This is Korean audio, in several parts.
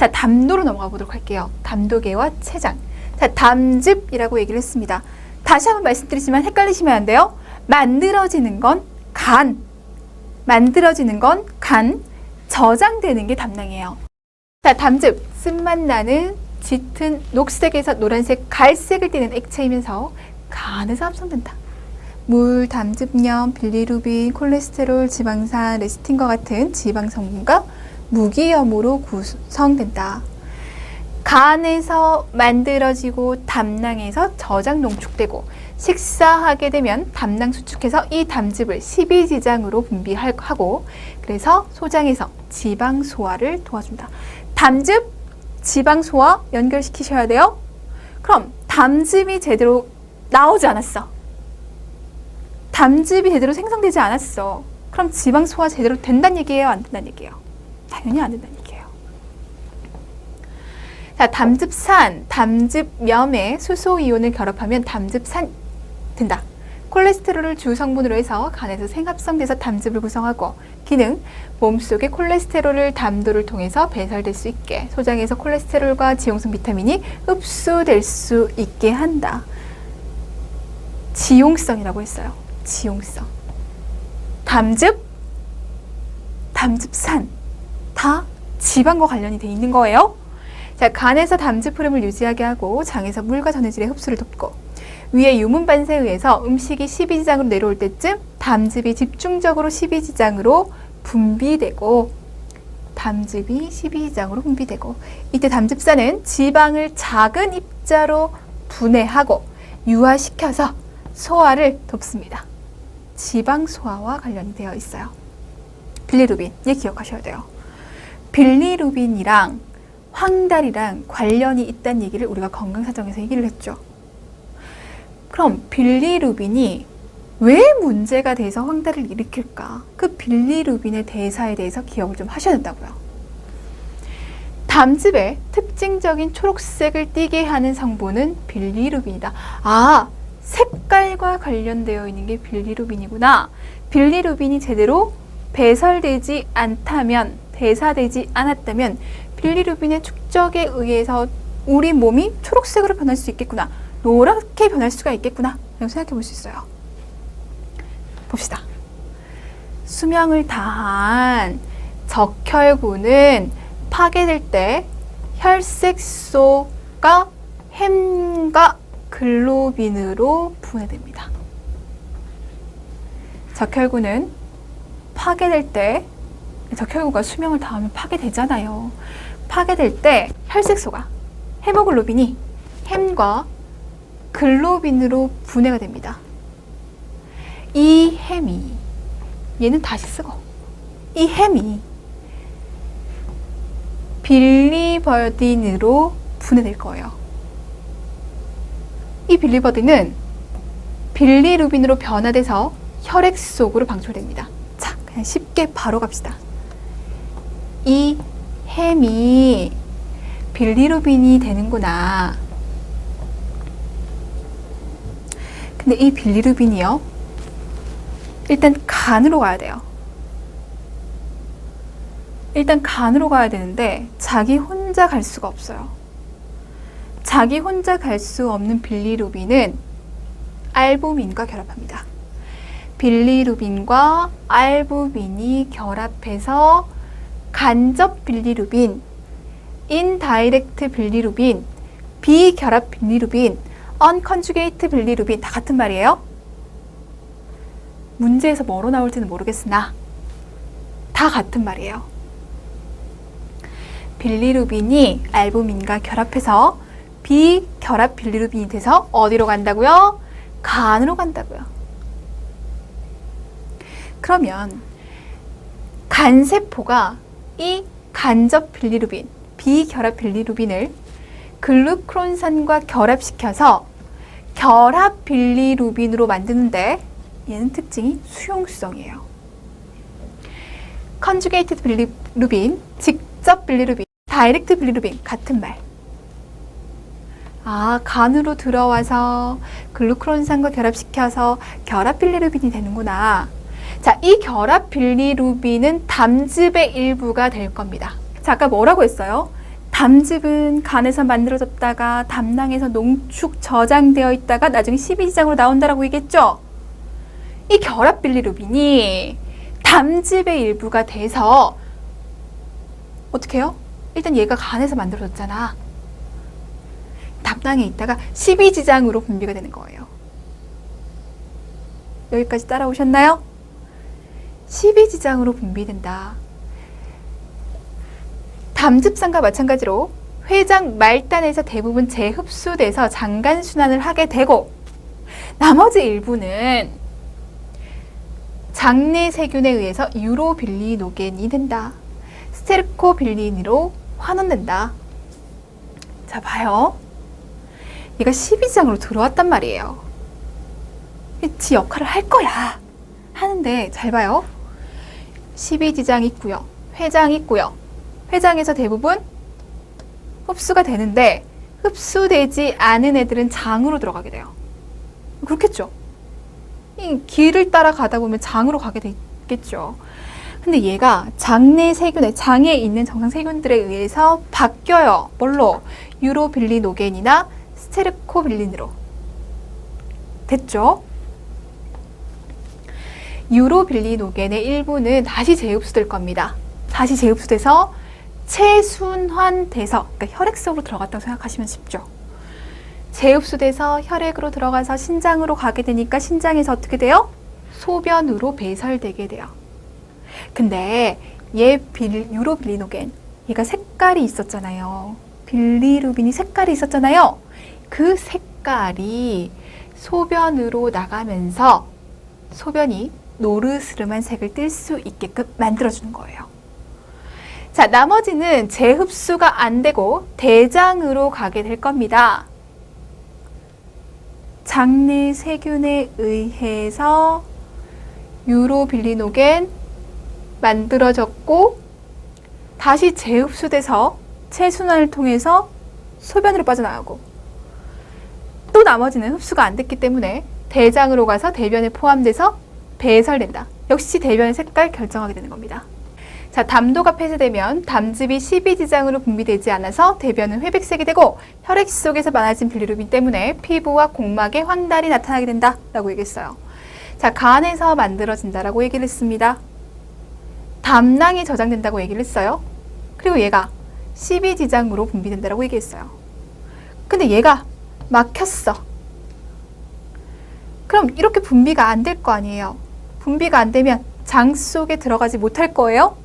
자, 담도로 넘어가 보도록 할게요. 담도계와 췌장. 자, 담즙이라고 얘기를 했습니다. 다시 한번 말씀드리지만 헷갈리시면 안 돼요. 만들어지는 건 간. 만들어지는 건 간. 저장되는 게 담낭이에요. 자, 담즙. 쓴맛 나는 짙은 녹색에서 노란색, 갈색을 띠는 액체이면서 간에서 합성된다. 물, 담즙염, 빌리루빈, 콜레스테롤, 지방산, 레시틴과 같은 지방 성분과 무기염으로 구성된다. 간에서 만들어지고 담낭에서 저장 농축되고 식사하게 되면 담낭 수축해서 이 담즙을 십이지장으로 분비하고 그래서 소장에서 지방 소화를 도와준다. 담즙, 지방 소화 연결시키셔야 돼요. 그럼 담즙이 제대로 나오지 않았어. 담즙이 제대로 생성되지 않았어. 그럼 지방 소화 제대로 된다는 얘기예요? 안 된다는 얘기예요? 당연히 안 된다는 얘기예요. 자, 담즙산, 담즙염에 수소이온을 결합하면 담즙산 된다. 콜레스테롤을 주 성분으로 해서 간에서 생합성돼서 담즙을 구성하고 기능, 몸속의 콜레스테롤을 담도를 통해서 배설될 수 있게 소장에서 콜레스테롤과 지용성 비타민이 흡수될 수 있게 한다. 지용성이라고 했어요. 지용성. 담즙, 담즙산 다 지방과 관련이 돼 있는 거예요. 자, 간에서 담즙 흐름을 유지하게 하고 장에서 물과 전해질의 흡수를 돕고 위의 유문 반사에 의해서 음식이 십이지장으로 내려올 때쯤 담즙이 집중적으로 십이지장으로 분비되고 이때 담즙산은 지방을 작은 입자로 분해하고 유화시켜서 소화를 돕습니다. 지방 소화와 관련이 되어 있어요. 빌리루빈, 얘 기억하셔야 돼요. 빌리루빈이랑 황달이랑 관련이 있다는 얘기를 우리가 건강사정에서 얘기를 했죠. 그럼 빌리루빈이 왜 문제가 돼서 황달을 일으킬까? 그 빌리루빈의 대사에 대해서 기억을 좀 하셔야 된다고요. 담즙의 특징적인 초록색을 띠게 하는 성분은 빌리루빈이다. 아, 색깔과 관련되어 있는 게 빌리루빈이구나. 빌리루빈이 제대로 배설되지 않다면, 대사되지 않았다면 빌리루빈의 축적에 의해서 우리 몸이 초록색으로 변할 수 있겠구나. 노랗게 변할 수가 있겠구나. 라고 생각해 볼 수 있어요. 봅시다. 수명을 다한 적혈구는 파괴될 때 혈색소가 햄과 글로빈으로 분해됩니다. 적혈구는 파괴될 때, 적혈구가 수명을 다하면 파괴되잖아요. 파괴될 때 혈색소가, 헤모글로빈이 햄과 글로빈으로 분해가 됩니다. 이 햄이, 얘는 다시 쓰고, 이 햄이 빌리버딘으로 분해될 거예요. 이 빌리버딘은 빌리루빈으로 변화돼서 혈액 속으로 방출됩니다. 자, 그냥 쉽게 바로 갑시다. 이 햄이 빌리루빈이 되는구나. 근데 이 빌리루빈이요, 일단 간으로 가야 돼요. 일단 간으로 가야 되는데 자기 혼자 갈 수가 없어요. 자기 혼자 갈 수 없는 빌리루빈은 알부민과 결합합니다. 빌리루빈과 알부민이 결합해서 간접 빌리루빈, 인다이렉트 빌리루빈, 비결합 빌리루빈, 언컨주게이트 빌리루빈 다 같은 말이에요. 문제에서 뭐로 나올지는 모르겠으나 다 같은 말이에요. 빌리루빈이 알부민과 결합해서 비결합 빌리루빈이 돼서 어디로 간다고요? 간으로 간다고요. 그러면 간세포가 이 간접 빌리루빈, 비결합 빌리루빈을 글루크론산과 결합시켜서 결합 빌리루빈으로 만드는데 얘는 특징이 수용성이에요. 컨주게이티드 빌리루빈, 직접 빌리루빈, 다이렉트 빌리루빈 같은 말. 아, 간으로 들어와서 글루크론산과 결합시켜서 결합 빌리루빈이 되는구나. 자, 이 결합 빌리루빈은 담즙의 일부가 될 겁니다. 자, 아까 뭐라고 했어요? 담즙은 간에서 만들어졌다가 담낭에서 농축 저장되어 있다가 나중에 십이지장으로 나온다라고 얘기했죠. 이 결합 빌리루빈이 담즙의 일부가 돼서 어떻게 해요? 일단 얘가 간에서 만들어졌잖아. 담낭에 있다가 십이지장으로 분비가 되는 거예요. 여기까지 따라오셨나요? 십이지장으로 분비된다. 담즙산과 마찬가지로 회장 말단에서 대부분 재흡수돼서 장간순환을 하게 되고 나머지 일부는 장내 세균에 의해서 유로빌리노겐이 된다. 스테르코빌린으로 환원된다. 자, 봐요. 얘가 12지장으로 들어왔단 말이에요. 지 역할을 할 거야 하는데 잘 봐요. 12지장 있고요. 회장 있고요. 회장에서 대부분 흡수가 되는데 흡수되지 않은 애들은 장으로 들어가게 돼요. 그렇겠죠. 이 길을 따라가다 보면 장으로 가게 되겠죠. 근데 얘가 장내 세균에 장에 있는 정상 세균들에 의해서 바뀌어요. 뭘로? 유로빌리노겐이나 스테르코빌린으로. 됐죠? 유로빌리노겐의 일부는 다시 재흡수될 겁니다. 다시 재흡수돼서 체순환돼서, 그러니까 혈액 속으로 들어갔다고 생각하시면 쉽죠. 재흡수돼서 혈액으로 들어가서 신장으로 가게 되니까 신장에서 어떻게 돼요? 소변으로 배설되게 돼요. 근데 얘 유로빌리노겐, 얘가 색깔이 있었잖아요. 빌리루빈이 색깔이 있었잖아요. 그 색깔이 소변으로 나가면서 소변이 노르스름한 색을 띨 수 있게끔 만들어주는 거예요. 자, 나머지는 재흡수가 안 되고 대장으로 가게 될 겁니다. 장내 세균에 의해서 유로빌리노겐 만들어졌고 다시 재흡수돼서 체순환을 통해서 소변으로 빠져나가고 또 나머지는 흡수가 안 됐기 때문에 대장으로 가서 대변에 포함돼서 배설된다. 역시 대변의 색깔 결정하게 되는 겁니다. 자, 담도가 폐쇄되면 담즙이 12지장으로 분비되지 않아서 대변은 회백색이 되고 혈액 속에서 많아진 빌리루빈 때문에 피부와 공막에 황달이 나타나게 된다 라고 얘기했어요. 자, 간에서 만들어진다라고 얘기를 했습니다. 담낭에 저장된다고 얘기를 했어요. 그리고 얘가 12지장으로 분비된다라고 얘기했어요. 근데 얘가 막혔어. 그럼 이렇게 분비가 안 될 거 아니에요. 분비가 안 되면 장 속에 들어가지 못할 거예요.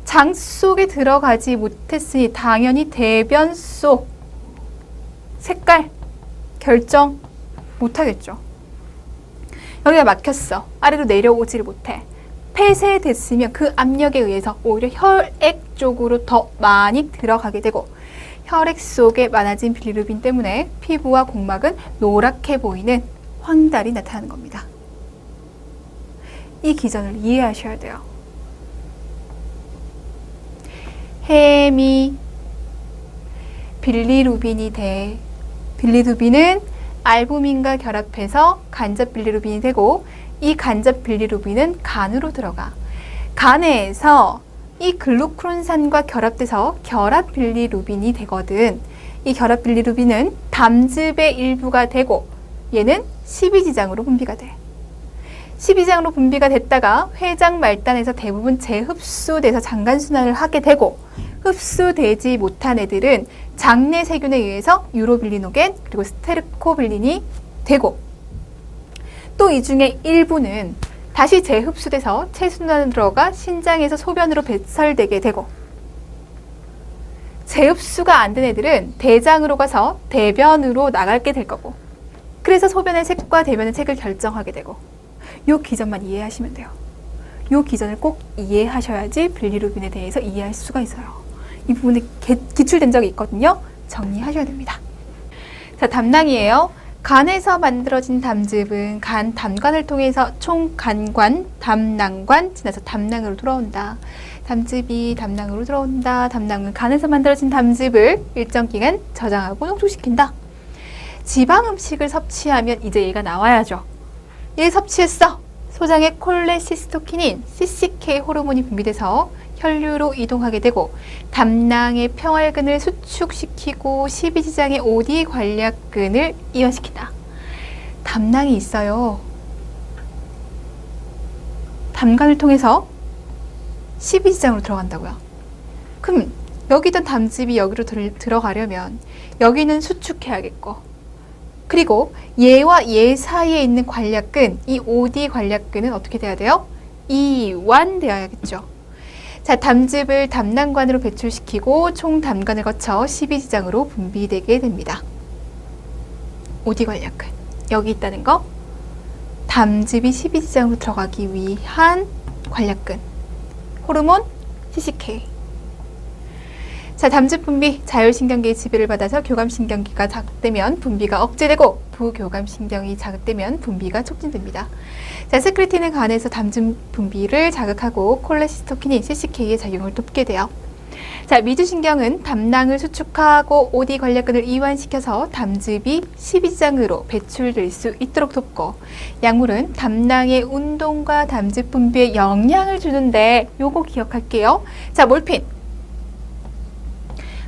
장 속에 들어가지 못했으니 당연히 대변 속 색깔 결정 못하겠죠. 여기가 막혔어. 아래로 내려오지를 못해. 폐쇄됐으면 그 압력에 의해서 오히려 혈액 쪽으로 더 많이 들어가게 되고 혈액 속에 많아진 빌리루빈 때문에 피부와 공막은 노랗게 보이는 황달이 나타나는 겁니다. 이 기전을 이해하셔야 돼요. 햄이 빌리루빈이 돼. 빌리루빈은 알부민과 결합해서 간접 빌리루빈이 되고 이 간접 빌리루빈은 간으로 들어가. 간에서 이 글루크론산과 결합돼서 결합 빌리루빈이 되거든. 이 결합 빌리루빈은 담즙의 일부가 되고 얘는 12지장으로 분비가 돼. 12지장으로 분비가 됐다가 회장 말단에서 대부분 재흡수돼서 장간순환을 하게 되고 흡수되지 못한 애들은 장내 세균에 의해서 유로빌리노겐 그리고 스테르코빌린이 되고 또 이 중에 일부는 다시 재흡수돼서 체순환으로 들어가 신장에서 소변으로 배설되게 되고 재흡수가 안 된 애들은 대장으로 가서 대변으로 나가게 될 거고 그래서 소변의 색과 대변의 색을 결정하게 되고 이 기전만 이해하시면 돼요. 이 기전을 꼭 이해하셔야지 빌리루빈에 대해서 이해할 수가 있어요. 이 부분에 기출된 적이 있거든요. 정리하셔야 됩니다. 자, 담낭이에요. 간에서 만들어진 담즙은 간 담관을 통해서 총간관, 담낭관 지나서 담낭으로 돌아온다. 담즙이 담낭으로 들어온다. 담낭은 간에서 만들어진 담즙을 일정 기간 저장하고 농축시킨다. 지방 음식을 섭취하면 이제 얘가 나와야죠. 얘 섭취했어. 소장의 콜레시스토키닌, CCK 호르몬이 분비돼서 혈류로 이동하게 되고 담낭의 평활근을 수축시키고 12지장의 오디 관략근을 이완시킨다. 담낭이 있어요. 담관을 통해서 12지장으로 들어간다고요. 그럼 여기 있던 담즙이 여기로 들어가려면 여기는 수축해야겠고, 그리고 얘와 얘 사이에 있는 관략근, 이 오디 관략근은 어떻게 돼야 돼요? 이완되어야겠죠. 자, 담즙을 담낭관으로 배출시키고 총 담관을 거쳐 12지장으로 분비되게 됩니다. 오디 관략근, 여기 있다는 거, 담즙이 12지장으로 들어가기 위한 관략근, 호르몬 CCK. 자, 담즙 분비, 자율신경계의 지배를 받아서 교감신경계가 자극되면 분비가 억제되고 부교감신경이 자극되면 분비가 촉진됩니다. 자, 세크레틴은 간에서 담즙 분비를 자극하고 콜레시스토킨이 CCK의 작용을 돕게 돼요. 자, 미주신경은 담낭을 수축하고 오디 관략근을 이완시켜서 담즙이 12지장으로 배출될 수 있도록 돕고, 약물은 담낭의 운동과 담즙 분비에 영향을 주는데 요거 기억할게요. 자, 몰핀.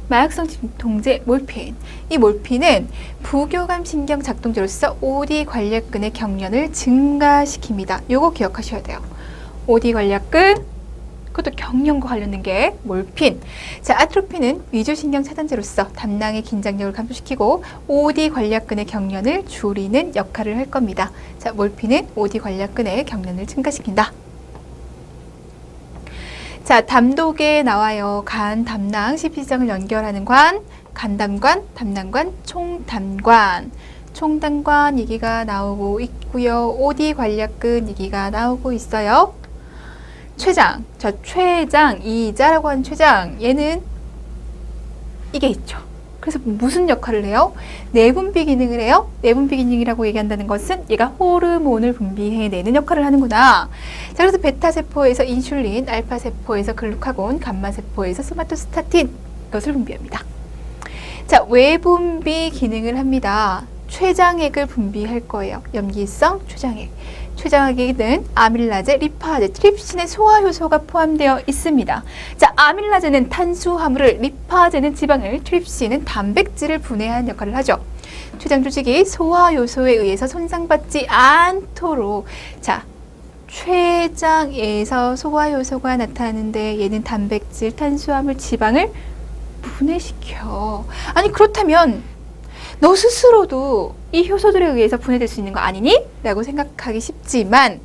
마약성 진통제 몰핀. 이 몰핀은 부교감 신경 작동제로서 오디 관략근의 경련을 증가시킵니다. 요거 기억하셔야 돼요. 오디 관략근, 그것도 경련과 관련된 게 몰핀. 자, 아트로핀은 위주신경 차단제로서 담낭의 긴장력을 감소시키고 오디 관략근의 경련을 줄이는 역할을 할 겁니다. 자, 몰핀은 오디 관략근의 경련을 증가시킨다. 자, 담독에 나와요. 간, 담낭, 12지장을 연결하는 관, 간담관, 담낭관, 총담관. 총담관 얘기가 나오고 있고요. 오디 관략근 얘기가 나오고 있어요. 췌장, 자, 췌장이자라고 하는 췌장, 얘는 이게 있죠. 그래서 무슨 역할을 해요? 내분비 기능을 해요. 내분비 기능이라고 얘기한다는 것은 얘가 호르몬을 분비해내는 역할을 하는구나. 자, 그래서 베타세포에서 인슐린, 알파세포에서 글루카곤, 감마세포에서 소마토스타틴, 이것을 분비합니다. 자, 외분비 기능을 합니다. 췌장액을 분비할 거예요. 염기성 췌장액. 췌장액에는 아밀라제, 리파제, 트립신의 소화 효소가 포함되어 있습니다. 자, 아밀라제는 탄수화물을, 리파제는 지방을, 트립신은 단백질을 분해하는 역할을 하죠. 췌장 조직이 소화 요소에 의해서 손상받지 않도록, 자, 췌장에서 소화 요소가 나타나는데 얘는 단백질, 탄수화물, 지방을 분해시켜. 아니, 그렇다면 너 스스로도 이 효소들에 의해서 분해될 수 있는 거 아니니? 라고 생각하기 쉽지만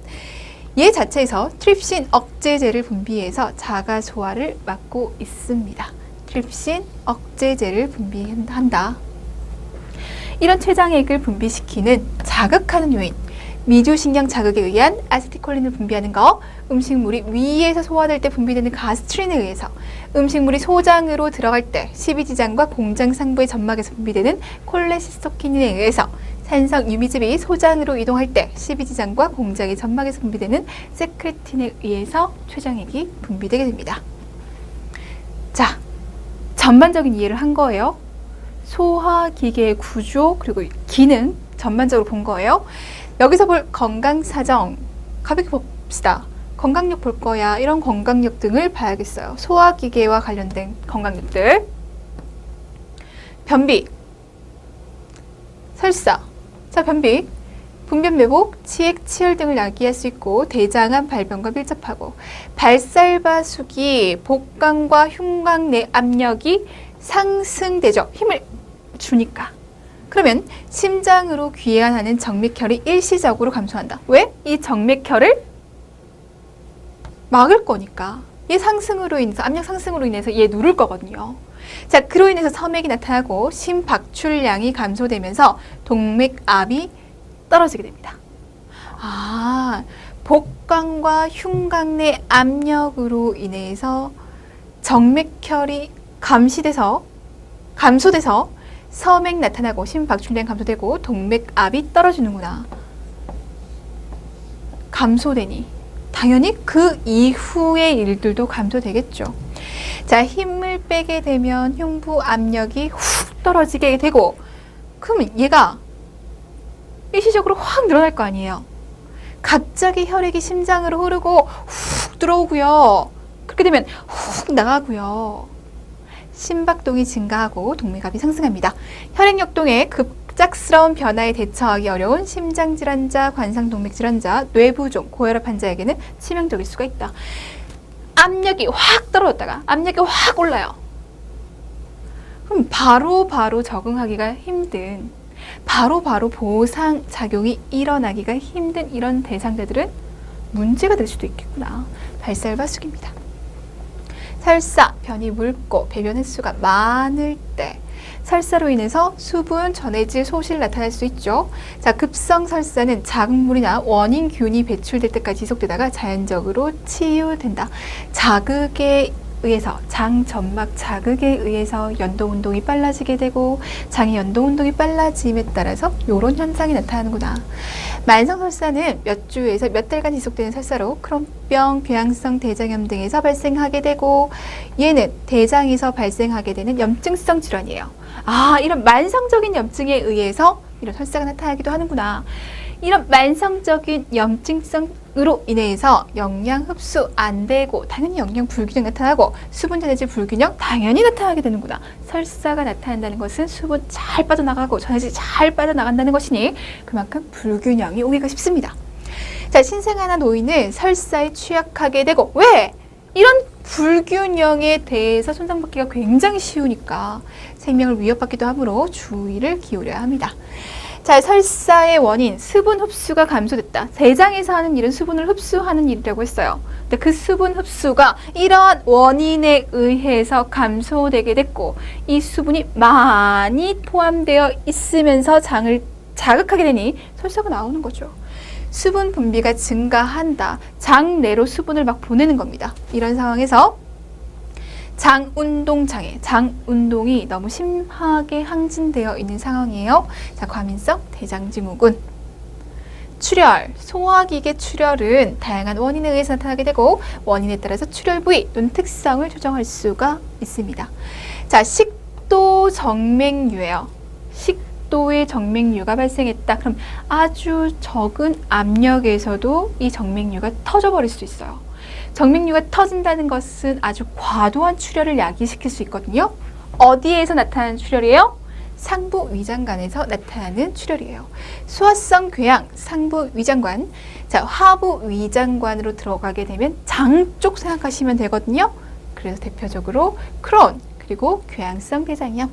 얘 자체에서 트립신 억제제를 분비해서 자가 소화를 막고 있습니다. 트립신 억제제를 분비한다. 이런 췌장액을 분비시키는 자극하는 요인, 미주신경 자극에 의한 아세틸콜린을 분비하는 거, 음식물이 위에서 소화될 때 분비되는 가스트린에 의해서, 음식물이 소장으로 들어갈 때 12지장과 공장 상부의 점막에서 분비되는 콜레시스토킨에 의해서, 산성 유미즙이 소장으로 이동할 때 12지장과 공장의 점막에서 분비되는 세크레틴에 의해서 췌장액이 분비되게 됩니다. 자, 전반적인 이해를 한 거예요. 소화기계의 구조 그리고 기능 전반적으로 본 거예요. 여기서 볼 건강사정 가볍게 봅시다. 건강력 볼 거야. 이런 건강력 등을 봐야겠어요. 소화기계와 관련된 건강력들. 변비, 설사. 자, 변비. 분변 매복, 치액, 치열 등을 야기할 수 있고 대장암 발병과 밀접하고, 발살바수기, 복강과 흉곽 내 압력이 상승되죠. 힘을 주니까. 그러면 심장으로 귀환하는 정맥혈이 일시적으로 감소한다. 왜? 이 정맥혈을 막을 거니까. 얘 상승으로 인해서, 압력 상승으로 인해서 얘 누를 거거든요. 자, 그로 인해서 섬액이 나타나고 심박출량이 감소되면서 동맥압이 떨어지게 됩니다. 아, 복강과 흉곽 내 압력으로 인해서 정맥혈이 감소돼서 섬액 나타나고 심박출량 감소되고 동맥압이 떨어지는구나. 감소되니 당연히 그 이후의 일들도 감소되겠죠. 자, 힘을 빼게 되면 흉부 압력이 훅 떨어지게 되고, 그럼 얘가 일시적으로 확 늘어날 거 아니에요. 갑자기 혈액이 심장으로 흐르고 훅 들어오고요. 그렇게 되면 훅 나가고요. 심박동이 증가하고 동맥압이 상승합니다. 혈액역동의 급작스러운 변화에 대처하기 어려운 심장질환자, 관상동맥질환자, 뇌부종, 고혈압 환자에게는 치명적일 수가 있다. 압력이 확 떨어졌다가 압력이 확 올라요. 그럼 바로 적응하기가 힘든, 바로 보상작용이 일어나기가 힘든 이런 대상자들은 문제가 될 수도 있겠구나. 발설바숙입니다. 설사, 변이 묽고 배변 횟수가 많을 때 설사로 인해서 수분, 전해질, 소실 나타날 수 있죠. 자, 급성 설사는 자극물이나 원인균이 배출될 때까지 지속되다가 자연적으로 치유된다. 자극에 의해서, 장 점막 자극에 의해서 연동운동이 빨라지게 되고 장의 연동운동이 빨라짐에 따라서 이런 현상이 나타나는구나. 만성설사는 몇 주에서 몇 달간 지속되는 설사로 크론병, 궤양성 대장염 등에서 발생하게 되고 얘는 대장에서 발생하게 되는 염증성 질환이에요. 아, 이런 만성적인 염증에 의해서 이런 설사가 나타나기도 하는구나. 이런 만성적인 염증성으로 인해서 영양 흡수 안 되고 당연히 영양 불균형 나타나고 수분 전해질 불균형 당연히 나타나게 되는구나. 설사가 나타난다는 것은 수분 잘 빠져나가고 전해질 잘 빠져나간다는 것이니 그만큼 불균형이 오기가 쉽습니다. 자, 신생아나 노인은 설사에 취약하게 되고 왜? 이런 불균형에 대해서 손상받기가 굉장히 쉬우니까 생명을 위협받기도 하므로 주의를 기울여야 합니다. 자, 설사의 원인, 수분 흡수가 감소됐다. 대장에서 하는 일은 수분을 흡수하는 일이라고 했어요. 근데 그 수분 흡수가 이러한 원인에 의해서 감소되게 됐고 이 수분이 많이 포함되어 있으면서 장을 자극하게 되니 설사가 나오는 거죠. 수분 분비가 증가한다. 장 내로 수분을 막 보내는 겁니다. 이런 상황에서 장운동장애, 장운동이 너무 심하게 항진되어 있는 상황이에요. 자, 과민성 대장증후군. 출혈, 소화기계 출혈은 다양한 원인에 의해서 나타나게 되고 원인에 따라서 출혈 부위 또는 특성을 조정할 수가 있습니다. 자, 식도 정맥류예요. 식도에 정맥류가 발생했다. 그럼 아주 적은 압력에서도 이 정맥류가 터져버릴 수 있어요. 정맥류가 터진다는 것은 아주 과도한 출혈을 야기시킬 수 있거든요. 어디에서 나타나는 출혈이에요? 상부 위장관에서 나타나는 출혈이에요. 소화성 궤양, 상부 위장관. 자, 하부 위장관으로 들어가게 되면 장 쪽 생각하시면 되거든요. 그래서 대표적으로 크론, 그리고 궤양성 대장염.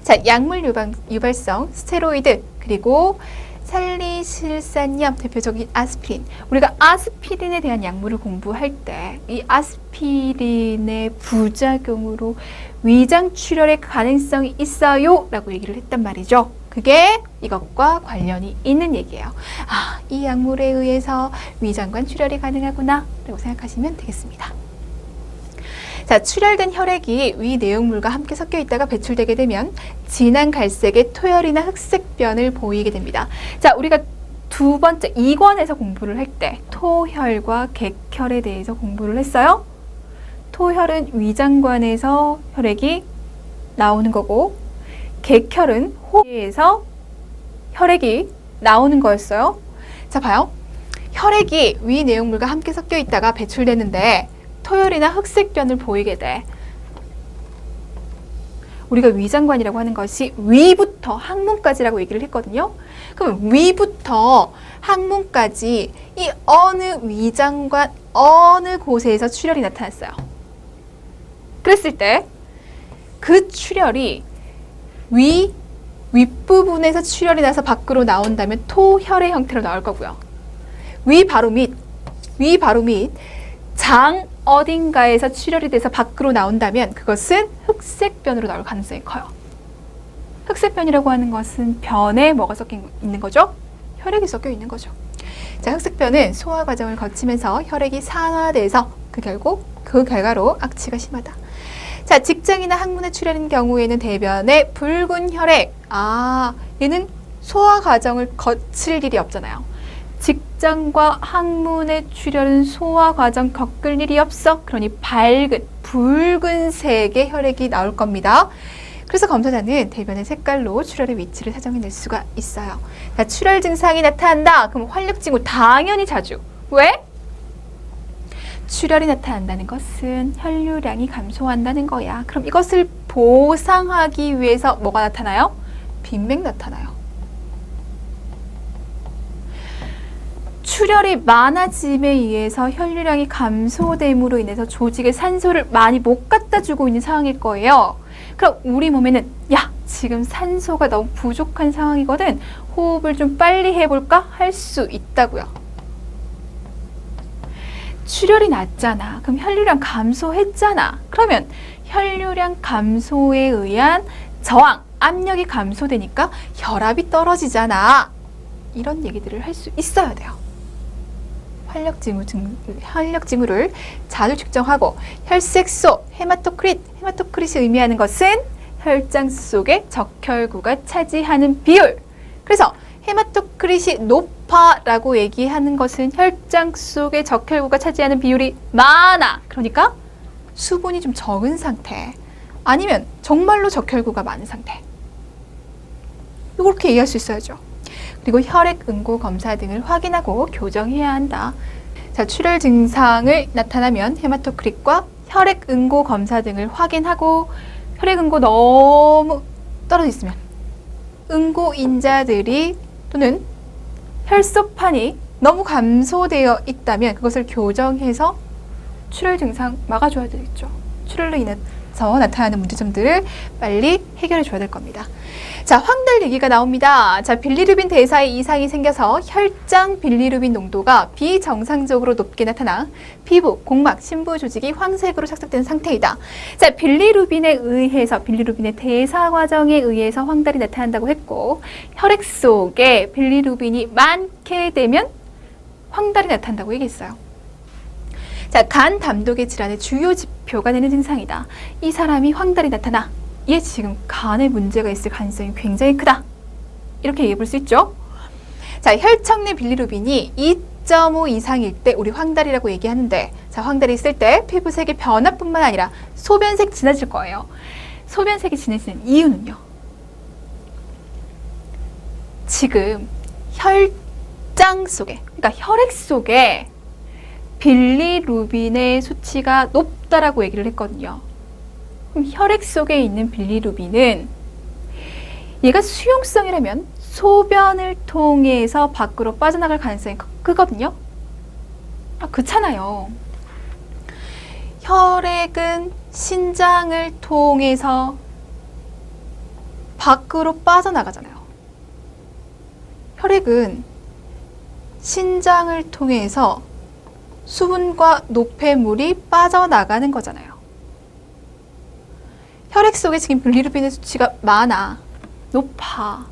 자, 약물 유발성 스테로이드, 그리고 살리실산염, 대표적인 아스피린. 우리가 아스피린에 대한 약물을 공부할 때 이 아스피린의 부작용으로 위장 출혈의 가능성이 있어요 라고 얘기를 했단 말이죠. 그게 이것과 관련이 있는 얘기예요. 아, 이 약물에 의해서 위장관 출혈이 가능하구나 라고 생각하시면 되겠습니다. 자, 출혈된 혈액이 위 내용물과 함께 섞여 있다가 배출되게 되면 진한 갈색의 토혈이나 흑색변을 보이게 됩니다. 자, 우리가 두 번째 2권에서 공부를 할 때 토혈과 객혈에 대해서 공부를 했어요. 토혈은 위장관에서 혈액이 나오는 거고 객혈은 호에서 혈액이 나오는 거였어요. 자, 봐요. 혈액이 위 내용물과 함께 섞여 있다가 배출되는데 토혈이나 흑색변을 보이게 돼. 우리가 위장관이라고 하는 것이 위부터 항문까지라고 얘기를 했거든요. 그럼 위부터 항문까지 이 어느 위장관 어느 곳에서 출혈이 나타났어요. 그랬을 때 그 출혈이 윗부분에서 출혈이 나서 밖으로 나온다면 토혈의 형태로 나올 거고요. 위 바로 밑 장 어딘가에서 출혈이 돼서 밖으로 나온다면 그것은 흑색변으로 나올 가능성이 커요. 흑색변이라고 하는 것은 변에 뭐가 섞여 있는 거죠? 혈액이 섞여 있는 거죠. 자, 흑색변은 소화 과정을 거치면서 혈액이 산화돼서 그 결과로 악취가 심하다. 자, 직장이나 항문에 출혈인 경우에는 대변에 붉은 혈액. 아, 얘는 소화 과정을 거칠 일이 없잖아요. 직장과 항문의 출혈은 소화 과정 겪을 일이 없어. 그러니 밝은 붉은색의 혈액이 나올 겁니다. 그래서 검사자는 대변의 색깔로 출혈의 위치를 사정해낼 수가 있어요. 자, 출혈 증상이 나타난다. 그럼 활력증후 당연히 자주. 왜? 출혈이 나타난다는 것은 혈류량이 감소한다는 거야. 그럼 이것을 보상하기 위해서 뭐가 나타나요? 빈맥 나타나요. 출혈이 많아짐에 의해서 혈류량이 감소됨으로 인해서 조직에 산소를 많이 못 갖다 주고 있는 상황일 거예요. 그럼 우리 몸에는 야, 지금 산소가 너무 부족한 상황이거든. 호흡을 좀 빨리 해볼까? 할 수 있다고요. 출혈이 났잖아. 그럼 혈류량 감소했잖아. 그러면 혈류량 감소에 의한 저항, 압력이 감소되니까 혈압이 떨어지잖아. 이런 얘기들을 할 수 있어야 돼요. 활력 징후를 자주 측정하고 혈색소, 헤마토크릿이 의미하는 것은 혈장 속에 적혈구가 차지하는 비율. 그래서 헤마토크릿이 높아라고 얘기하는 것은 혈장 속에 적혈구가 차지하는 비율이 많아. 그러니까 수분이 좀 적은 상태. 아니면 정말로 적혈구가 많은 상태. 이렇게 얘기할 수 있어야죠. 그리고 혈액 응고 검사 등을 확인하고 교정해야 한다. 자, 출혈 증상을 나타나면 헤마토크릿과 혈액 응고 검사 등을 확인하고 혈액 응고 너무 떨어져 있으면 응고인자들이 또는 혈소판이 너무 감소되어 있다면 그것을 교정해서 출혈 증상 막아줘야 되겠죠. 출혈로 인해서 나타나는 문제점들을 빨리 해결해 줘야 될 겁니다. 자, 황달 얘기가 나옵니다. 자, 빌리루빈 대사에 이상이 생겨서 혈장 빌리루빈 농도가 비정상적으로 높게 나타나 피부, 공막, 심부 조직이 황색으로 착색된 상태이다. 자, 빌리루빈에 의해서 빌리루빈의 대사 과정에 의해서 황달이 나타난다고 했고 혈액 속에 빌리루빈이 많게 되면 황달이 나타난다고 얘기했어요. 자, 간 담독의 질환의 주요 지표가 되는 증상이다. 이 사람이 황달이 나타나. 얘 지금 간에 문제가 있을 가능성이 굉장히 크다. 이렇게 얘기해 볼 수 있죠. 자, 혈청 내 빌리루빈이 2.5 이상일 때 우리 황달이라고 얘기하는데, 자, 황달이 있을 때 피부색의 변화뿐만 아니라 소변색 진해질 거예요. 소변색이 진해지는 이유는요. 지금 혈장 속에, 그러니까 혈액 속에 빌리루빈의 수치가 높다라고 얘기를 했거든요. 그럼 혈액 속에 있는 빌리루빈은 얘가 수용성이라면 소변을 통해서 밖으로 빠져나갈 가능성이 크거든요. 그렇잖아요. 혈액은 신장을 통해서 밖으로 빠져나가잖아요. 혈액은 신장을 통해서 수분과 노폐물이 빠져나가는 거잖아요. 혈액 속에 지금 빌리루빈의 수치가 많아. 높아.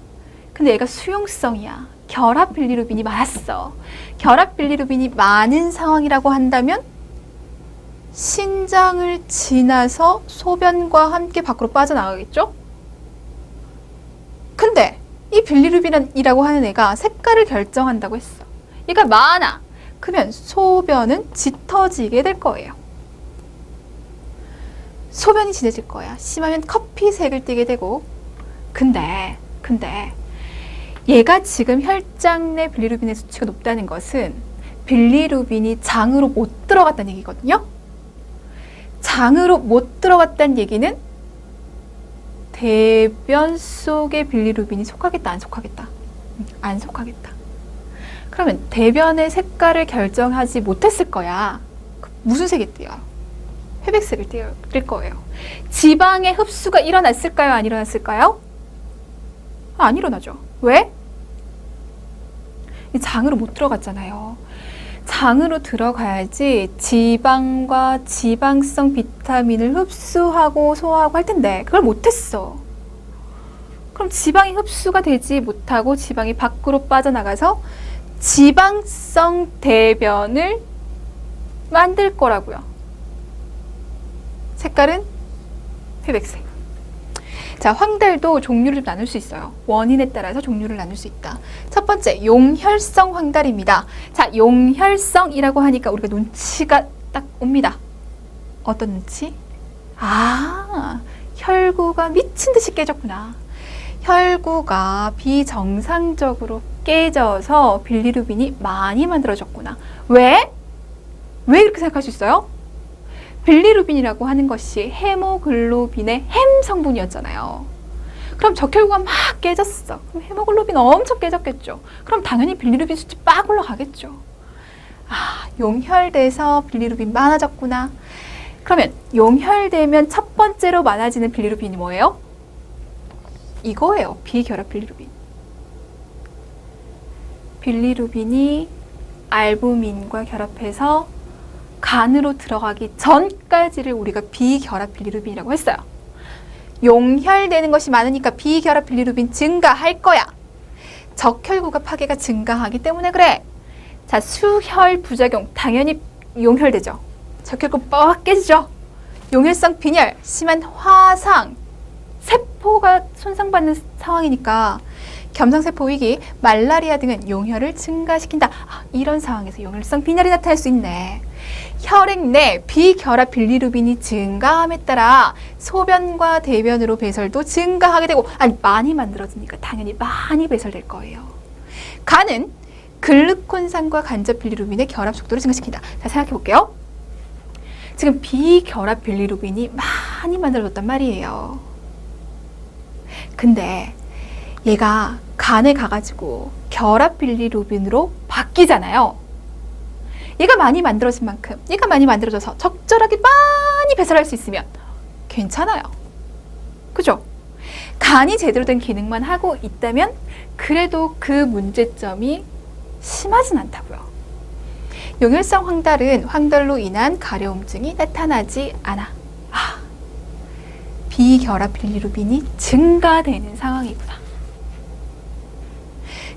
근데 얘가 수용성이야. 결합 빌리루빈이 많았어. 결합 빌리루빈이 많은 상황이라고 한다면 신장을 지나서 소변과 함께 밖으로 빠져나가겠죠? 근데 이 빌리루빈이라고 하는 애가 색깔을 결정한다고 했어. 얘가 많아. 그러면 소변은 짙어지게 될 거예요. 소변이 진해질 거야. 심하면 커피색을 띠게 되고. 근데 얘가 지금 혈장 내 빌리루빈의 수치가 높다는 것은 빌리루빈이 장으로 못 들어갔다는 얘기거든요. 장으로 못 들어갔다는 얘기는 대변 속에 빌리루빈이 속하겠다, 안 속하겠다? 안 속하겠다. 그러면 대변의 색깔을 결정하지 못했을 거야. 무슨 색이 띄어요? 회백색을 띌 거예요. 지방의 흡수가 일어났을까요? 안 일어났을까요? 안 일어나죠. 왜? 장으로 못 들어갔잖아요. 장으로 들어가야지 지방과 지방성 비타민을 흡수하고 소화하고 할 텐데 그걸 못했어. 그럼 지방이 흡수가 되지 못하고 지방이 밖으로 빠져나가서 지방성 대변을 만들 거라고요. 색깔은 회백색. 자, 황달도 종류를 나눌 수 있어요. 원인에 따라서 종류를 나눌 수 있다. 첫 번째, 용혈성 황달입니다. 자, 용혈성이라고 하니까 우리가 눈치가 딱 옵니다. 어떤 눈치? 혈구가 미친 듯이 깨졌구나. 혈구가 비정상적으로 깨져서 빌리루빈이 많이 만들어졌구나. 왜? 왜 이렇게 생각할 수 있어요? 빌리루빈이라고 하는 것이 헤모글로빈의 햄 성분이었잖아요. 그럼 적혈구가 막 깨졌어. 그럼 헤모글로빈 엄청 깨졌겠죠. 그럼 당연히 빌리루빈 수치 빡 올라가겠죠. 아, 용혈돼서 빌리루빈 많아졌구나. 그러면 용혈되면 첫 번째로 많아지는 빌리루빈이 뭐예요? 이거예요. 비결합 빌리루빈. 빌리루빈이 알부민과 결합해서 간으로 들어가기 전까지를 우리가 비결합 빌리루빈이라고 했어요. 용혈되는 것이 많으니까 비결합 빌리루빈 증가할 거야. 적혈구가 파괴가 증가하기 때문에 그래. 자, 수혈 부작용 당연히 용혈되죠. 적혈구 뻑 깨지죠. 용혈성 빈혈, 심한 화상, 세포가 손상받는 상황이니까 겸상세포 위기, 말라리아 등은 용혈을 증가시킨다. 아, 이런 상황에서 용혈성 빈혈이 나타날 수 있네. 혈액 내 비결합 빌리루빈이 증가함에 따라 소변과 대변으로 배설도 증가하게 되고, 아니 많이 만들어지니까 당연히 많이 배설될 거예요. 간은 글루콘산과 간접 빌리루빈의 결합 속도를 증가시킨다. 자, 생각해 볼게요. 지금 비결합 빌리루빈이 많이 만들어졌단 말이에요. 근데 얘가 간에 가가지고 결합 빌리루빈으로 바뀌잖아요. 얘가 많이 만들어진 만큼, 얘가 많이 만들어져서 적절하게 많이 배설할 수 있으면 괜찮아요. 그죠? 간이 제대로 된 기능만 하고 있다면 그래도 그 문제점이 심하진 않다고요. 용혈성 황달은 황달로 인한 가려움증이 나타나지 않아. 아, 비결합 빌리루빈이 증가되는 상황이구나.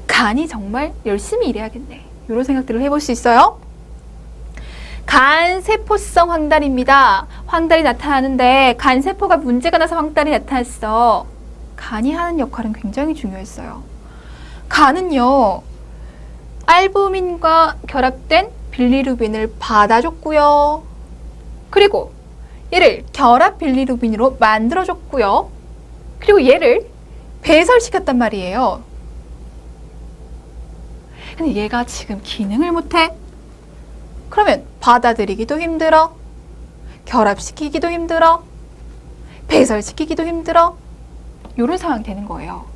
간이 정말 열심히 일해야겠네. 이런 생각들을 해볼 수 있어요. 간세포성 황달입니다. 황달이 나타나는데 간세포가 문제가 나서 황달이 나타났어. 간이 하는 역할은 굉장히 중요했어요. 간은요, 알부민과 결합된 빌리루빈을 받아줬고요. 그리고 얘를 결합 빌리루빈으로 만들어줬고요. 그리고 얘를 배설시켰단 말이에요. 근데 얘가 지금 기능을 못해? 그러면 받아들이기도 힘들어, 결합시키기도 힘들어, 배설시키기도 힘들어. 이런 상황이 되는 거예요.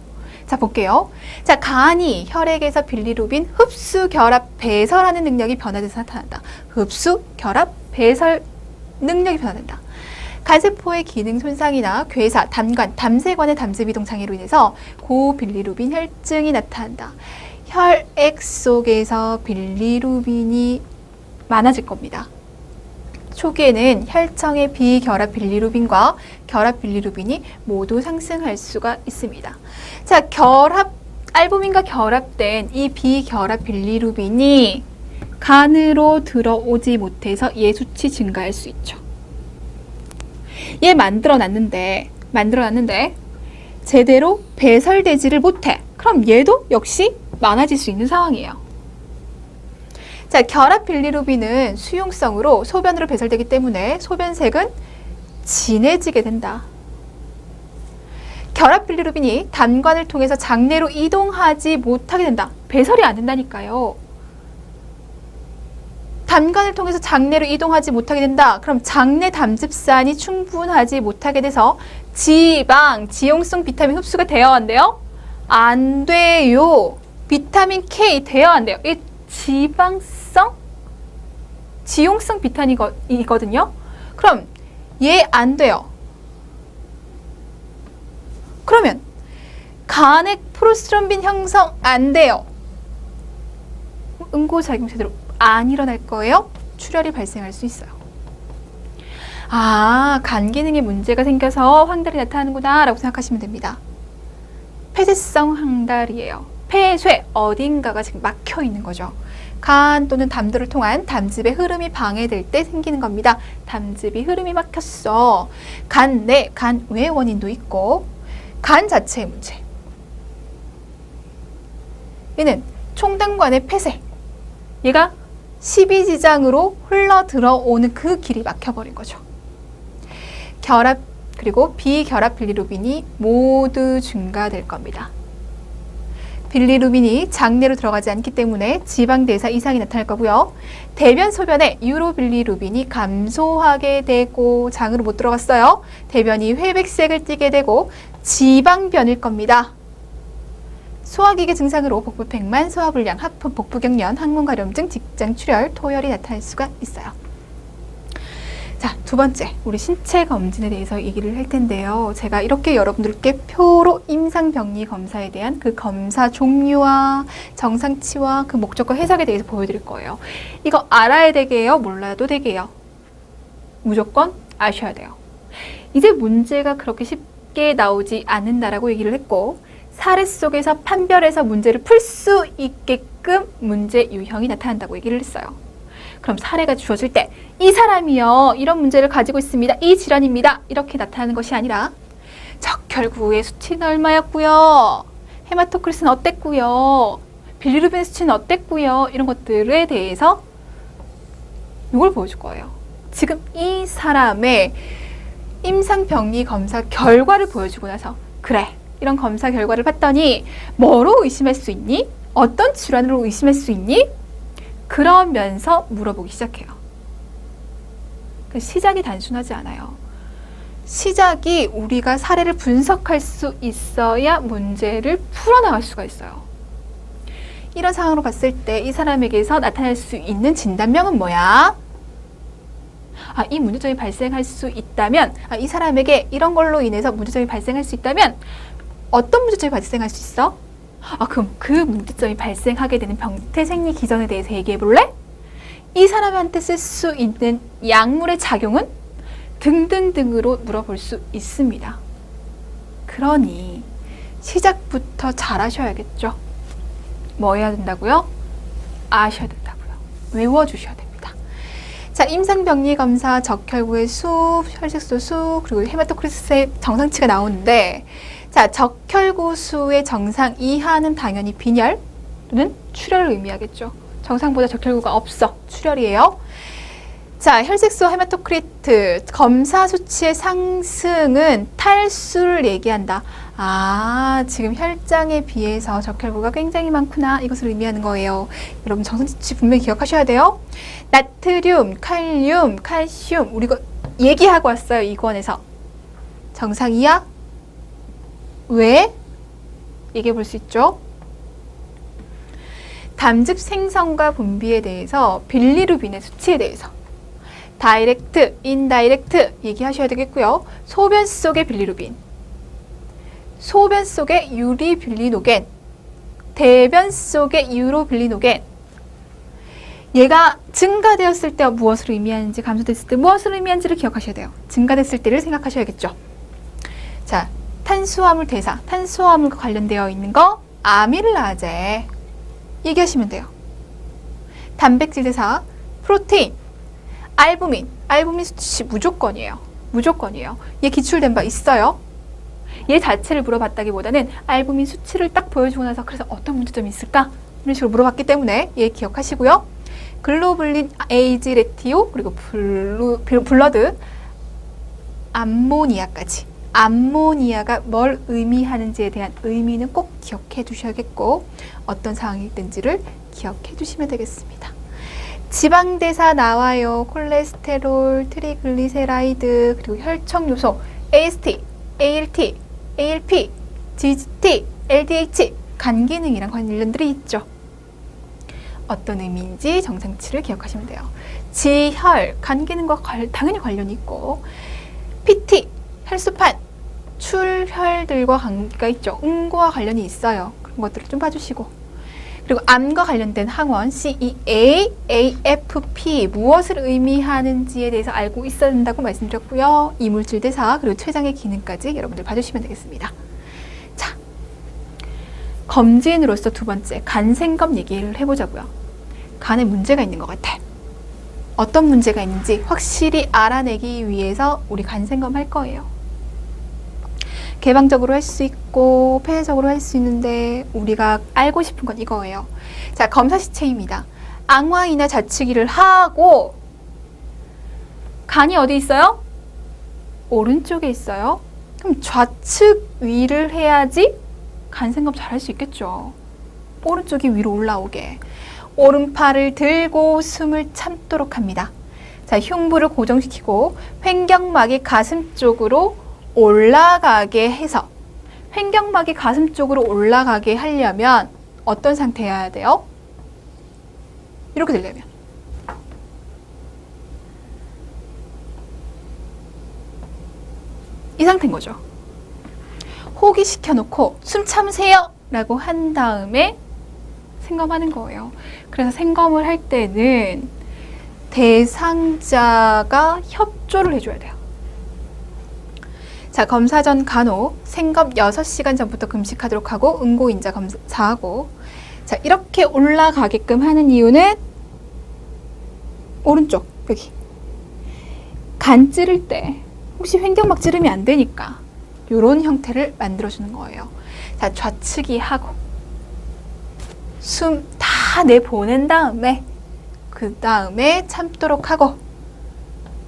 자, 볼게요. 자, 간이 혈액에서 빌리루빈 흡수, 결합, 배설하는 능력이 변화돼서 나타난다. 흡수, 결합, 배설 능력이 변화된다. 간세포의 기능 손상이나 괴사, 담관, 담세관의 담즙이동 장애로 인해서 고빌리루빈 혈증이 나타난다. 혈액 속에서 빌리루빈이 많아질 겁니다. 초기에는 혈청의 비결합 빌리루빈과 결합 빌리루빈이 모두 상승할 수가 있습니다. 자, 알부민과 결합된 이 비결합 빌리루빈이 간으로 들어오지 못해서 얘 수치 증가할 수 있죠. 얘 만들어놨는데 제대로 배설되지를 못해. 그럼 얘도 역시 많아질 수 있는 상황이에요. 자, 결합 빌리루빈은 수용성으로 소변으로 배설되기 때문에 소변색은 진해지게 된다. 결합 빌리루빈이 담관을 통해서 장내로 이동하지 못하게 된다. 배설이 안 된다니까요. 담관을 통해서 장내로 이동하지 못하게 된다. 그럼 장내 담즙산이 충분하지 못하게 돼서 지방, 지용성 비타민 흡수가 되어야 한대요? 안 돼요. 비타민 K 되어야 한대요. 이 지방성, 지용성 비타민이거든요. 그럼 얘 안 돼요. 그러면 간의 프로스트럼빈 형성 안 돼요. 응고작용 제대로 안 일어날 거예요. 출혈이 발생할 수 있어요. 아, 간 기능에 문제가 생겨서 황달이 나타나는구나 라고 생각하시면 됩니다. 폐쇄성 황달이에요. 폐쇄, 어딘가가 지금 막혀 있는 거죠. 간 또는 담도를 통한 담즙의 흐름이 방해될 때 생기는 겁니다. 담즙이 흐름이 막혔어. 간 내, 간 외 원인도 있고 간 자체의 문제. 얘는 총담관의 폐쇄. 얘가 십이지장으로 흘러 들어오는 그 길이 막혀버린 거죠. 결합 그리고 비결합 빌리루빈이 모두 증가될 겁니다. 빌리루빈이 장내로 들어가지 않기 때문에 지방대사 이상이 나타날 거고요. 대변, 소변에 유로빌리루빈이 감소하게 되고 장으로 못 들어갔어요. 대변이 회백색을 띠게 되고 지방변일 겁니다. 소화기계 증상으로 복부팽만, 소화불량, 하품, 복부경련, 항문가려움증, 직장출혈, 토혈이 나타날 수가 있어요. 자, 두 번째, 우리 신체 검진에 대해서 얘기를 할 텐데요. 제가 이렇게 여러분들께 표로 임상병리 검사에 대한 그 검사 종류와 정상치와 그 목적과 해석에 대해서 보여드릴 거예요. 이거 알아야 되게요? 몰라도 되게요? 무조건 아셔야 돼요. 이제 문제가 그렇게 쉽게 나오지 않는다라고 얘기를 했고, 사례 속에서 판별해서 문제를 풀 수 있게끔 문제 유형이 나타난다고 얘기를 했어요. 그럼 사례가 주어질 때 이 사람이요, 이런 문제를 가지고 있습니다. 이 질환입니다. 이렇게 나타나는 것이 아니라 적혈구의 수치는 얼마였고요. 헤마토크리스는 어땠고요. 빌리루빈 수치는 어땠고요. 이런 것들에 대해서 이걸 보여줄 거예요. 지금 이 사람의 임상병리 검사 결과를 보여주고 나서 그래, 이런 검사 결과를 봤더니 뭐로 의심할 수 있니? 어떤 질환으로 의심할 수 있니? 그러면서 물어보기 시작해요. 그 시작이 단순하지 않아요. 시작이 우리가 사례를 분석할 수 있어야 문제를 풀어나갈 수가 있어요. 이런 상황으로 봤을 때 이 사람에게서 나타날 수 있는 진단명은 뭐야? 이 문제점이 발생할 수 있다면, 이 사람에게 이런 걸로 인해서 문제점이 발생할 수 있다면 어떤 문제점이 발생할 수 있어? 그럼 그 문제점이 발생하게 되는 병태 생리 기전에 대해서 얘기해 볼래? 이 사람한테 쓸 수 있는 약물의 작용은? 등등등으로 물어볼 수 있습니다. 그러니 시작부터 잘 하셔야겠죠. 뭐 해야 된다고요? 아셔야 된다고요. 외워주셔야 됩니다. 자, 임상병리 검사, 적혈구의 수, 혈색소 수, 그리고 헤마토크리스의 정상치가 나오는데, 자, 적혈구 수의 정상 이하는 당연히 빈혈 또는 출혈을 의미하겠죠. 정상보다 적혈구가 없어. 출혈이에요. 자, 혈색소 헤마토크리트 검사 수치의 상승은 탈수를 얘기한다. 지금 혈장에 비해서 적혈구가 굉장히 많구나. 이것을 의미하는 거예요. 여러분 정상치 분명히 기억하셔야 돼요. 나트륨, 칼륨, 칼슘 우리 이거 얘기하고 왔어요. 이 권에서. 정상 이하? 왜? 얘기해 볼 수 있죠. 담즙 생성과 분비에 대해서 빌리루빈의 수치에 대해서 다이렉트, 인다이렉트 얘기하셔야 되겠고요. 소변 속의 빌리루빈, 소변 속의 유리빌리노겐, 대변 속의 유로빌리노겐, 얘가 증가되었을 때 무엇을 의미하는지, 감소됐을 때 무엇을 의미하는지를 기억하셔야 돼요. 증가됐을 때를 생각하셔야겠죠. 자, 탄수화물 대사, 탄수화물과 관련되어 있는 거 아밀라제 얘기하시면 돼요. 단백질 대사, 프로테인, 알부민, 알부민 수치 무조건이에요. 무조건이에요. 얘 기출된 바 있어요? 얘 자체를 물어봤다기보다는 알부민 수치를 딱 보여주고 나서 그래서 어떤 문제점이 있을까? 이런 식으로 물어봤기 때문에 얘 기억하시고요. 글로불린, 에이지, 레티오, 그리고 블러드, 암모니아까지. 암모니아가 뭘 의미하는지에 대한 의미는 꼭 기억해 두셔야겠고 어떤 상황이든지를 기억해 두시면 되겠습니다. 지방대사 나와요. 콜레스테롤, 트리글리세라이드, 그리고 혈청요소, AST, ALT, ALP, GGT, LDH, 간 기능이랑 관련들이 있죠. 어떤 의미인지 정상치를 기억하시면 돼요. 지혈, 간 기능과 당연히 관련이 있고 PT, 혈수판, 출혈들과 관계가 있죠. 응고와 관련이 있어요. 그런 것들을 좀 봐주시고 그리고 암과 관련된 항원 CEA, AFP 무엇을 의미하는지에 대해서 알고 있어야 된다고 말씀드렸고요. 이물질 대사 그리고 췌장의 기능까지 여러분들 봐주시면 되겠습니다. 자, 검진으로서 두 번째 간생검 얘기를 해보자고요. 간에 문제가 있는 것 같아. 어떤 문제가 있는지 확실히 알아내기 위해서 우리 간생검 할 거예요. 개방적으로 할 수 있고 폐쇄적으로 할 수 있는데 우리가 알고 싶은 건 이거예요. 자, 검사 시체입니다. 앙화이나 자치기를 하고 간이 어디 있어요? 오른쪽에 있어요. 그럼 좌측 위를 해야지 간생검 잘 할 수 있겠죠. 오른쪽이 위로 올라오게 오른팔을 들고 숨을 참도록 합니다. 자, 흉부를 고정시키고 횡격막이 가슴 쪽으로 올라가게 해서 횡격막이 가슴 쪽으로 올라가게 하려면 어떤 상태여야 돼요? 이렇게 되려면 이 상태인 거죠. 호기시켜놓고 숨 참으세요 라고 한 다음에 생검하는 거예요. 그래서 생검을 할 때는 대상자가 협조를 해줘야 돼요. 자, 검사 전 간호 생검 6시간 전부터 금식하도록 하고 응고인자 검사하고, 자, 이렇게 올라가게끔 하는 이유는 오른쪽 여기 간 찌를 때 혹시 횡격막 찌르면 안 되니까 이런 형태를 만들어주는 거예요. 자, 좌측이 하고 숨 다 내보낸 다음에 그 다음에 참도록 하고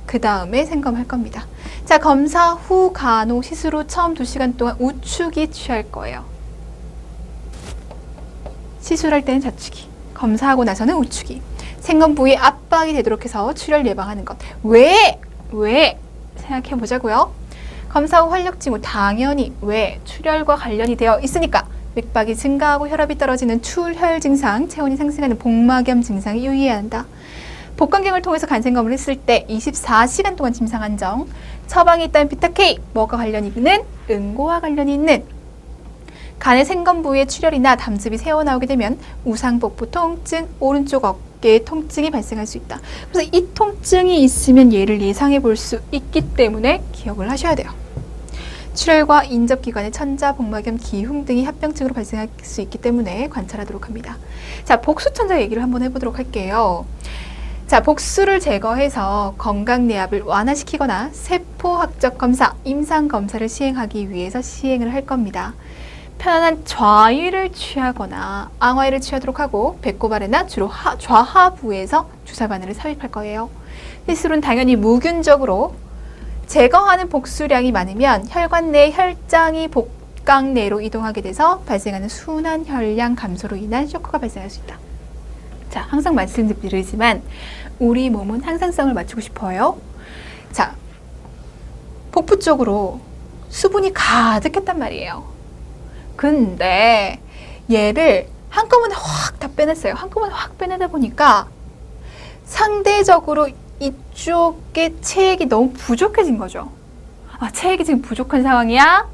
그 다음에 생검할 겁니다. 자, 검사 후 간호 시술 후 처음 2시간 동안 우측이 취할 거예요. 시술할 때는 좌측이, 검사하고 나서는 우측이. 생검 부위에 압박이 되도록 해서 출혈 예방하는 것. 왜 생각해 보자고요. 검사 후 활력 징후, 당연히 왜? 출혈과 관련이 되어 있으니까. 맥박이 증가하고 혈압이 떨어지는 출혈 증상, 체온이 상승하는 복막염 증상이 유의해야 한다. 복강경을 통해서 간생검을 했을 때 24시간 동안 증상 안정, 처방에 있다는 비타K, 뭐가 관련이 있는? 응고와 관련이 있는. 간의 생검 부위에 출혈이나 담즙이 새어나오게 되면 우상복부 통증, 오른쪽 어깨 통증이 발생할 수 있다. 그래서 이 통증이 있으면 얘를 예상해 볼 수 있기 때문에 기억을 하셔야 돼요. 출혈과 인접기관의 천자, 복막염, 기흉 등이 합병증으로 발생할 수 있기 때문에 관찰하도록 합니다. 자, 복수천자 얘기를 한번 해보도록 할게요. 자, 복수를 제거해서 건강내압을 완화시키거나 세포학적 검사, 임상검사를 시행하기 위해서 시행을 할 겁니다. 편안한 좌위를 취하거나 앙화위를 취하도록 하고 배꼽 아래나 주로 좌하부에서 주사 바늘을 삽입할 거예요. 시술은 당연히 무균적으로 제거하는 복수량이 많으면 혈관 내 혈장이 복강 내로 이동하게 돼서 발생하는 순환 혈량 감소로 인한 쇼크가 발생할 수 있다. 자, 항상 말씀드리지만 우리 몸은 항상성을 맞추고 싶어요. 자, 복부 쪽으로 수분이 가득했단 말이에요. 근데 얘를 한꺼번에 확 다 빼냈어요. 한꺼번에 확 빼내다 보니까 상대적으로 이쪽에 체액이 너무 부족해진 거죠. 아, 체액이 지금 부족한 상황이야?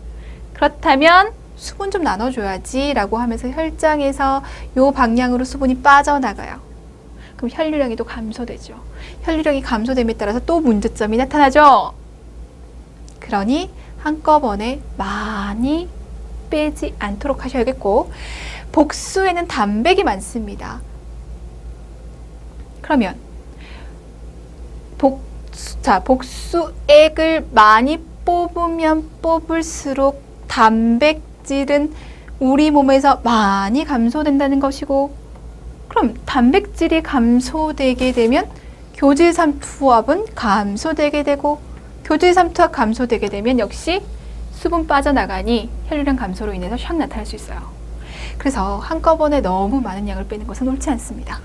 그렇다면 수분 좀 나눠줘야지 라고 하면서 혈장에서 요 방향으로 수분이 빠져나가요. 그럼 혈류량이 또 감소되죠. 혈류량이 감소됨에 따라서 또 문제점이 나타나죠. 그러니 한꺼번에 많이 빼지 않도록 하셔야겠고, 복수에는 단백이 많습니다. 그러면 복수액을 많이 뽑으면 뽑을수록 단백질은 우리 몸에서 많이 감소된다는 것이고, 그럼 단백질이 감소되게 되면 교질삼투압은 감소되게 되고, 교질삼투압 감소되게 되면 역시 수분 빠져나가니 혈류량 감소로 인해서 샥 나타날 수 있어요. 그래서 한꺼번에 너무 많은 양을 빼는 것은 옳지 않습니다.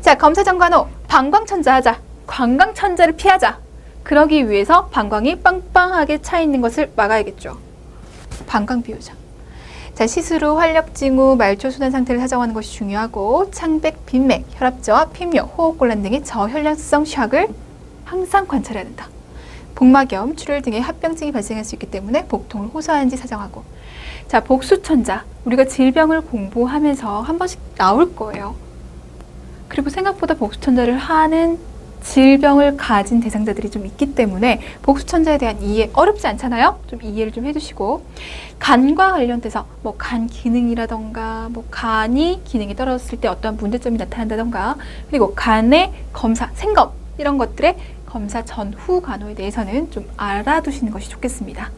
자, 검사 전 간호 방광천자 하자. 방광천자를 피하자. 그러기 위해서 방광이 빵빵하게 차 있는 것을 막아야겠죠. 방광 비우자. 자, 시술 후 활력 징후, 말초 순환 상태를 사정하는 것이 중요하고, 창백, 빈맥, 혈압저하, 피묘, 호흡곤란 등의 저혈량성 샥을 항상 관찰해야 된다. 복막염, 출혈 등의 합병증이 발생할 수 있기 때문에 복통을 호소하는지 사정하고. 자, 복수천자. 우리가 질병을 공부하면서 한 번씩 나올 거예요. 그리고 생각보다 복수천자를 하는 질병을 가진 대상자들이 좀 있기 때문에 복수천자에 대한 이해 어렵지 않잖아요? 좀 이해를 좀 해주시고, 간과 관련돼서 뭐 간 기능이라던가 뭐 간이 기능이 떨어졌을 때 어떠한 문제점이 나타난다던가, 그리고 간의 검사, 생검 이런 것들의 검사 전후 간호에 대해서는 좀 알아두시는 것이 좋겠습니다.